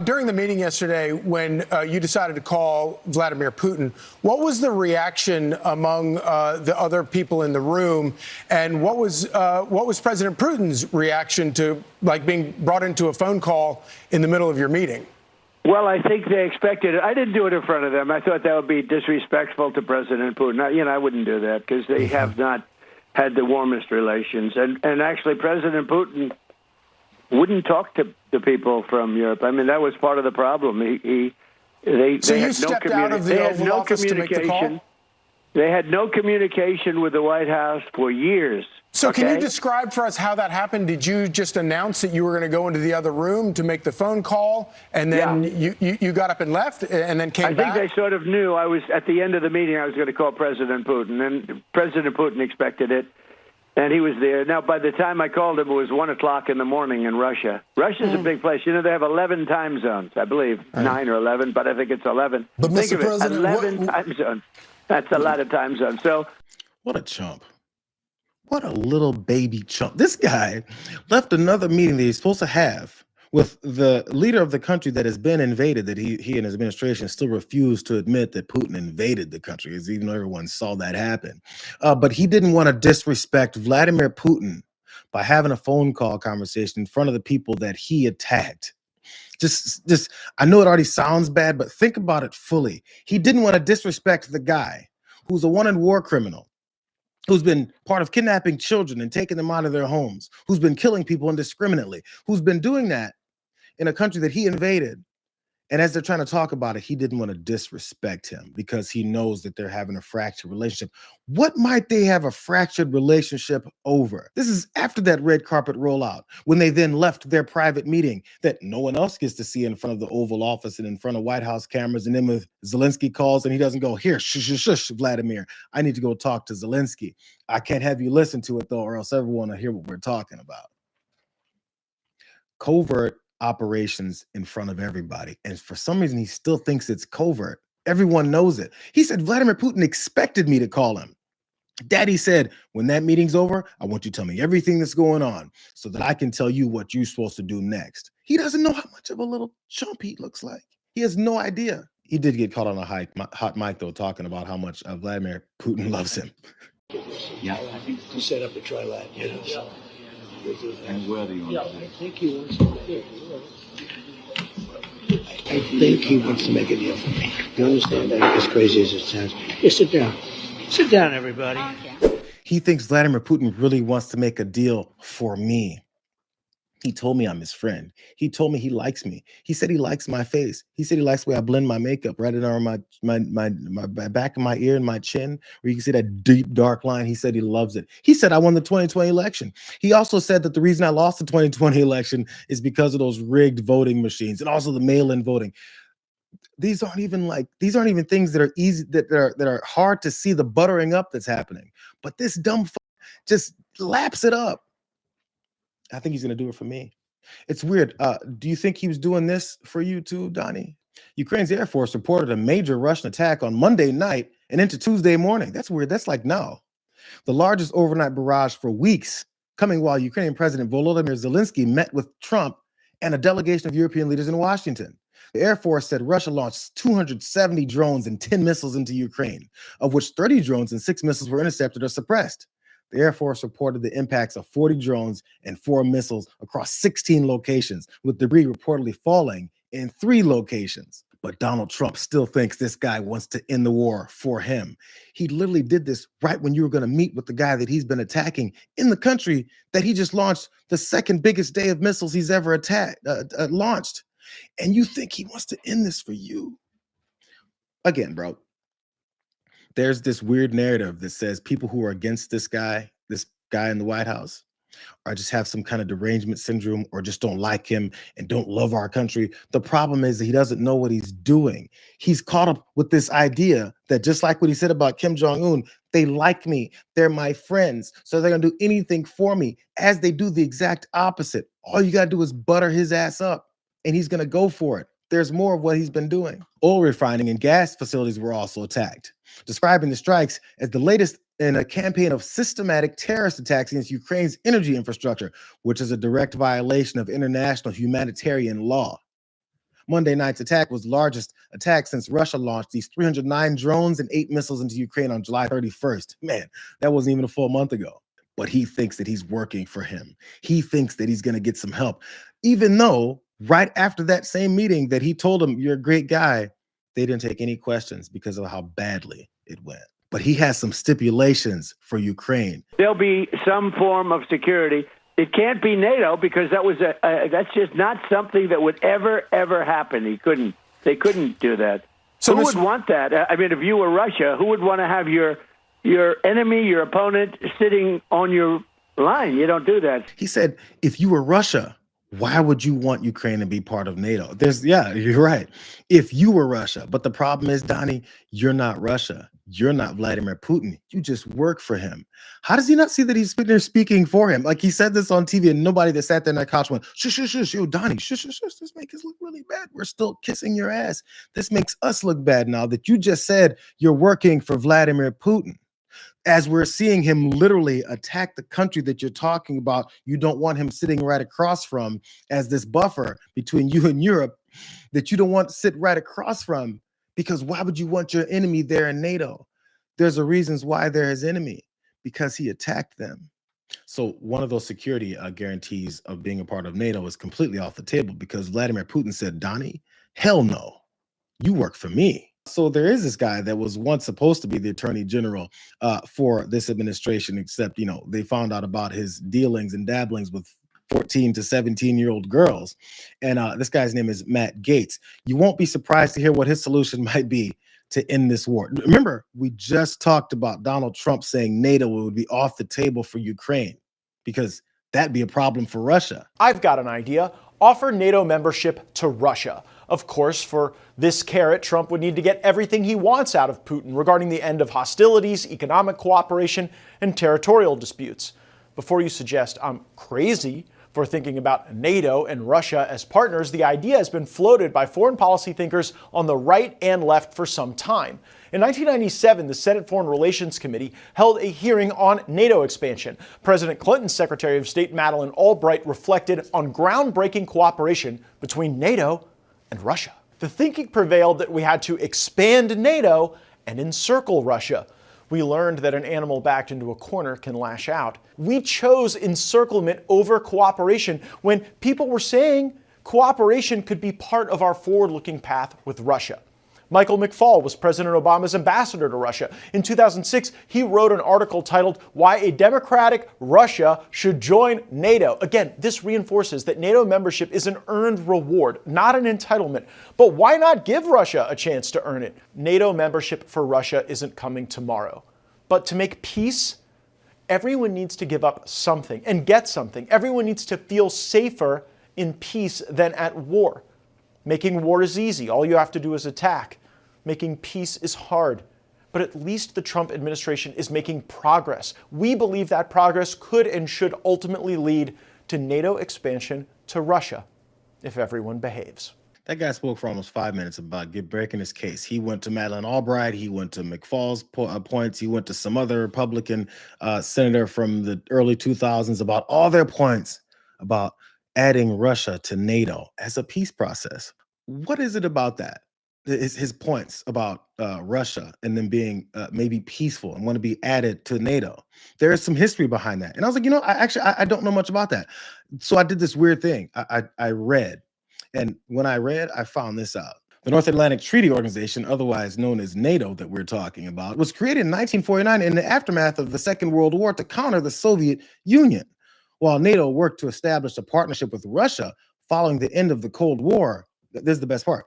During the meeting yesterday, when you decided to call Vladimir Putin, what was the reaction among the other people in the room, and what was President Putin's reaction to being brought into a phone call in the middle of your meeting? Well, I think they expected it. I didn't do it in front of them. I thought that would be disrespectful to President Putin. I wouldn't do that because they have not had the warmest relations, and actually, President Putin wouldn't talk to the people from Europe. I mean, that was part of the problem. They stepped out of the Oval Office to make the call? They had no communication with the White House for years. So can you describe for us how that happened? Did you just announce that you were going to go into the other room to make the phone call, and then you got up and left and then came back? I think they sort of knew I was, at the end of the meeting, I was going to call President Putin, and President Putin expected it. And he was there. Now, by the time I called him, it was 1 o'clock in the morning in Russia. Russia's a big place. You know, they have 11 time zones, I believe. 9 or 11, but I think it's 11. But think Mr. President, 11 time zones. That's a lot of time zones. So, what a chump. What a little baby chump. This guy left another meeting that he's supposed to have with the leader of the country that has been invaded, that he and his administration still refuse to admit that Putin invaded the country, as even though everyone saw that happen. But he didn't want to disrespect Vladimir Putin by having a phone call conversation in front of the people that he attacked. Just, I know it already sounds bad, but think about it fully. He didn't want to disrespect the guy who's a wanted war criminal, who's been part of kidnapping children and taking them out of their homes, who's been killing people indiscriminately, who's been doing that in a country that he invaded. And as they're trying to talk about it, he didn't want to disrespect him because he knows that they're having a fractured relationship. What might they have a fractured relationship over? This is after that red carpet rollout, when they then left their private meeting that no one else gets to see in front of the Oval Office and in front of White House cameras. And then when Zelensky calls and he doesn't go, here, shush, Vladimir, I need to go talk to Zelensky. I can't have you listen to it, though, or else everyone will hear what we're talking about. Covert operations in front of everybody. And for some reason, he still thinks it's covert. Everyone knows it. He said, Vladimir Putin expected me to call him. Daddy said, when that meeting's over, I want you to tell me everything that's going on so that I can tell you what you're supposed to do next. He doesn't know how much of a little chump he looks like. He has no idea. He did get caught on a hot mic, though, talking about how much Vladimir Putin loves him. Yeah, I think to set up a trilateral. Yes. And where do you want to I think he wants to make I think he wants to make a deal for me. You understand? As crazy as it sounds. Just sit down. Sit down, everybody. He thinks Vladimir Putin really wants to make a deal for me. He told me I'm his friend. He told me he likes me. He said he likes my face. He said he likes the way I blend my makeup right on my back of my ear and my chin, where you can see that deep, dark line. He said he loves it. He said I won the 2020 election. He also said that the reason I lost the 2020 election is because of those rigged voting machines and also the mail-in voting. These aren't even things that are easy, that are hard to see the buttering up that's happening. But this dumb just laps it up. I think he's going to do it for me. It's weird. Do you think he was doing this for you too, Donnie? Ukraine's Air Force reported a major Russian attack on Monday night and into Tuesday morning. That's weird. That's like no. The largest overnight barrage for weeks, coming while Ukrainian President Volodymyr Zelensky met with Trump and a delegation of European leaders in Washington. The Air Force said Russia launched 270 drones and 10 missiles into Ukraine, of which 30 drones and 6 missiles were intercepted or suppressed. The Air Force reported the impacts of 40 drones and 4 missiles across 16 locations, with debris reportedly falling in 3 locations. But Donald Trump still thinks this guy wants to end the war for him. He literally did this right when you were going to meet with the guy that he's been attacking in the country that he just launched the second biggest day of missiles he's ever launched. And you think he wants to end this for you? Again, bro. There's this weird narrative that says people who are against this guy in the White House, or just have some kind of derangement syndrome, or just don't like him and don't love our country. The problem is that he doesn't know what he's doing. He's caught up with this idea that, just like what he said about Kim Jong-un, they like me, they're my friends, so they're going to do anything for me, as they do the exact opposite. All you got to do is butter his ass up, and he's going to go for it. There's more of what he's been doing. Oil refining and gas facilities were also attacked, describing the strikes as the latest in a campaign of systematic terrorist attacks against Ukraine's energy infrastructure, which is a direct violation of international humanitarian law. Monday night's attack was the largest attack since Russia launched these 309 drones and 8 missiles into Ukraine on July 31st. Man, that wasn't even a full month ago. But he thinks that he's working for him. He thinks that he's going to get some help, even though right after that same meeting that he told him, you're a great guy, they didn't take any questions because of how badly it went. But he has some stipulations for Ukraine. There'll be some form of security. It can't be NATO because that's just not something that would ever happen. They couldn't do that. So who would want that? I mean, if you were Russia, who would want to have your enemy, your opponent, sitting on your line? You don't do that. He said, if you were Russia, why would you want Ukraine to be part of NATO? Yeah, you're right. If you were Russia, but the problem is, Donnie, you're not Russia. You're not Vladimir Putin. You just work for him. How does he not see that he's sitting there speaking for him? Like, he said this on TV and nobody that sat there in that couch went, shush, shush, shush, yo, Donnie, shush, shush, shush, this makes us look really bad. We're still kissing your ass. This makes us look bad now that you just said you're working for Vladimir Putin. As we're seeing him literally attack the country that you're talking about, you don't want him sitting right across from as this buffer between you and Europe that you don't want to sit right across from, because why would you want your enemy there in NATO? There's a reasons why they're his enemy, because he attacked them. So one of those security guarantees of being a part of NATO is completely off the table because Vladimir Putin said, Donnie, hell no, you work for me. So there is this guy that was once supposed to be the attorney general for this administration, except, they found out about his dealings and dabblings with 14 to 17-year-old girls. And this guy's name is Matt Gaetz. You won't be surprised to hear what his solution might be to end this war. Remember, we just talked about Donald Trump saying NATO would be off the table for Ukraine because that'd be a problem for Russia. I've got an idea. Offer NATO membership to Russia. Of course, for this carrot, Trump would need to get everything he wants out of Putin regarding the end of hostilities, economic cooperation, and territorial disputes. Before you suggest I'm crazy for thinking about NATO and Russia as partners, the idea has been floated by foreign policy thinkers on the right and left for some time. In 1997, the Senate Foreign Relations Committee held a hearing on NATO expansion. President Clinton's Secretary of State Madeleine Albright reflected on groundbreaking cooperation between NATO and Russia. The thinking prevailed that we had to expand NATO and encircle Russia. We learned that an animal backed into a corner can lash out. We chose encirclement over cooperation when people were saying cooperation could be part of our forward-looking path with Russia. Michael McFaul was President Obama's ambassador to Russia. In 2006, he wrote an article titled, "Why a Democratic Russia Should Join NATO." Again, this reinforces that NATO membership is an earned reward, not an entitlement. But why not give Russia a chance to earn it? NATO membership for Russia isn't coming tomorrow. But to make peace, everyone needs to give up something and get something. Everyone needs to feel safer in peace than at war. Making war is easy. All you have to do is attack. Making peace is hard. But at least the Trump administration is making progress. We believe that progress could and should ultimately lead to NATO expansion to Russia, if everyone behaves. That guy spoke for almost 5 minutes about breaking his case. He went to Madeleine Albright. He went to McFaul's points. He went to some other Republican senator from the early 2000s about all their points about adding Russia to NATO as a peace process. What is it about that? His points about Russia and them being maybe peaceful and want to be added to NATO. There is some history behind that. And I was like, I don't know much about that. So I did this weird thing. I read. And when I read, I found this out. The North Atlantic Treaty Organization, otherwise known as NATO that we're talking about, was created in 1949 in the aftermath of the Second World War to counter the Soviet Union. While NATO worked to establish a partnership with Russia following the end of the Cold War, this is the best part,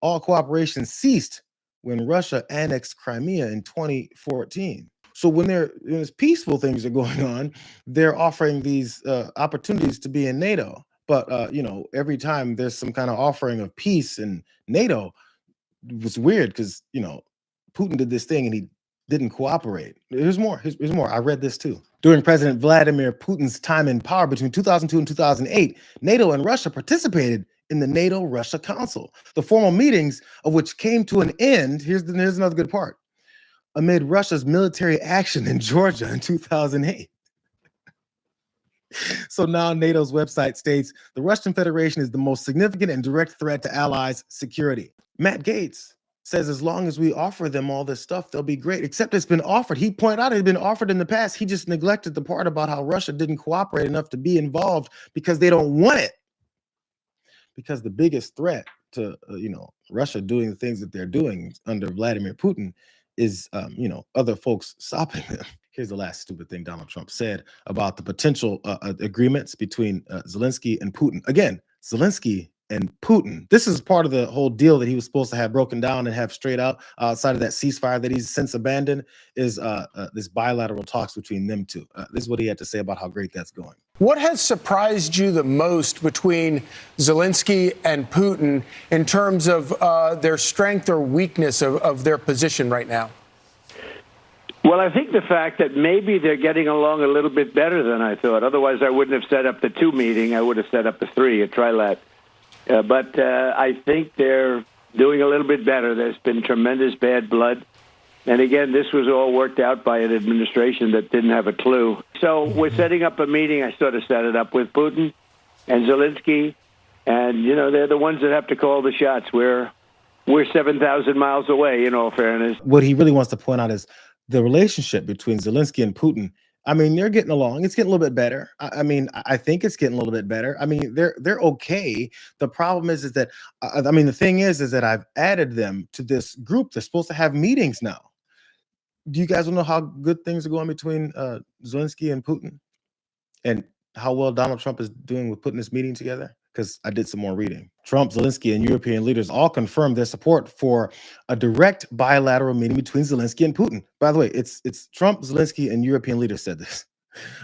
all cooperation ceased when Russia annexed Crimea in 2014. So when there's peaceful things are going on, they're offering these opportunities to be in NATO. But, every time there's some kind of offering of peace in NATO, it was weird because, Putin did this thing and he didn't cooperate. Here's more. Here's more. I read this too. During President Vladimir Putin's time in power between 2002 and 2008, NATO and Russia participated in the NATO-Russia Council, the formal meetings of which came to an end, here's another good part, amid Russia's military action in Georgia in 2008. So now NATO's website states the Russian Federation is the most significant and direct threat to allies' security. Matt Gaetz says as long as we offer them all this stuff, they'll be great. Except it's been offered. He pointed out it had been offered in the past. He just neglected the part about how Russia didn't cooperate enough to be involved because they don't want it. Because the biggest threat to Russia doing the things that they're doing under Vladimir Putin is other folks stopping them. Here's the last stupid thing Donald Trump said about the potential agreements between Zelensky and Putin. Again, Zelensky and Putin. This is part of the whole deal that he was supposed to have broken down and have straight out outside of that ceasefire that he's since abandoned is this bilateral talks between them two. This is what he had to say about how great that's going. What has surprised you the most between Zelensky and Putin in terms of their strength or weakness of their position right now? Well, I think the fact that maybe they're getting along a little bit better than I thought. Otherwise, I wouldn't have set up the 2 meeting. I would have set up a 3, a trilat. But I think they're doing a little bit better. There's been tremendous bad blood. And again, this was all worked out by an administration that didn't have a clue. So we're setting up a meeting. I sort of set it up with Putin and Zelensky. And, they're the ones that have to call the shots. We're 7,000 miles away, in all fairness. What he really wants to point out is the relationship between Zelensky and Putin. I mean, they're getting along. It's getting a little bit better. I think it's getting a little bit better. I mean, they're okay. The problem is that the thing is that I've added them to this group. They're supposed to have meetings now. Do you guys want to know how good things are going between Zelensky and Putin, and how well Donald Trump is doing with putting this meeting together? Because I did some more reading. Trump, Zelensky, and European leaders all confirmed their support for a direct bilateral meeting between Zelensky and Putin. By the way, it's Trump, Zelensky, and European leaders said this.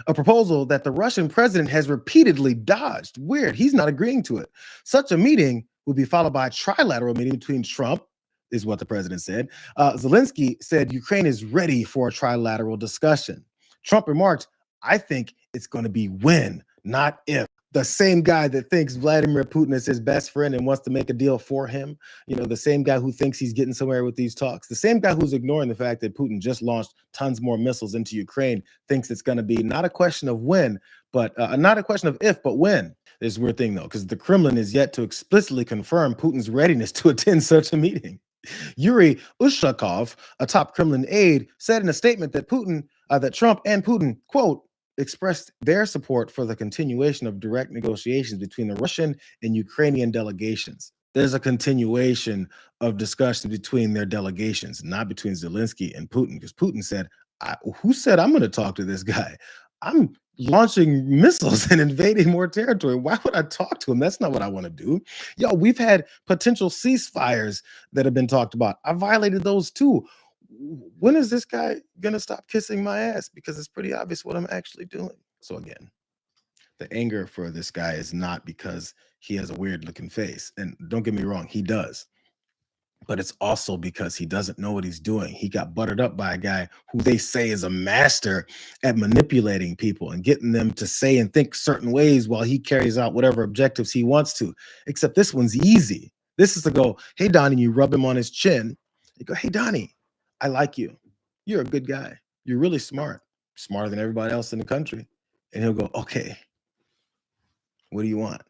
A proposal that the Russian president has repeatedly dodged. Weird, he's not agreeing to it. Such a meeting would be followed by a trilateral meeting between Trump, is what the president said. Zelensky said Ukraine is ready for a trilateral discussion. Trump remarked, I think it's going to be when, not if. The same guy that thinks Vladimir Putin is his best friend and wants to make a deal for him, the same guy who thinks he's getting somewhere with these talks, the same guy who's ignoring the fact that Putin just launched tons more missiles into Ukraine, thinks it's going to be not a question of when, but not a question of if, but when. There's a weird thing, though, because the Kremlin is yet to explicitly confirm Putin's readiness to attend such a meeting. Yuri Ushakov, a top Kremlin aide, said in a statement that that Trump and Putin, quote, expressed their support for the continuation of direct negotiations between the Russian and Ukrainian delegations. There's a continuation of discussion between their delegations, not between Zelensky and Putin, because Putin said, who said I'm going to talk to this guy? I'm launching missiles and invading more territory. Why would I talk to him? That's not what I want to do. We've had potential ceasefires that have been talked about. I violated those too. When is this guy gonna stop kissing my ass? Because it's pretty obvious what I'm actually doing. So again, the anger for this guy is not because he has a weird looking face. And don't get me wrong, he does. But it's also because he doesn't know what he's doing. He got buttered up by a guy who they say is a master at manipulating people and getting them to say and think certain ways while he carries out whatever objectives he wants to. Except this one's easy. This is to go, hey, Donnie, you rub him on his chin. You go, hey, Donnie, I like you. You're a good guy. You're really smart, smarter than everybody else in the country. And he'll go, okay, what do you want?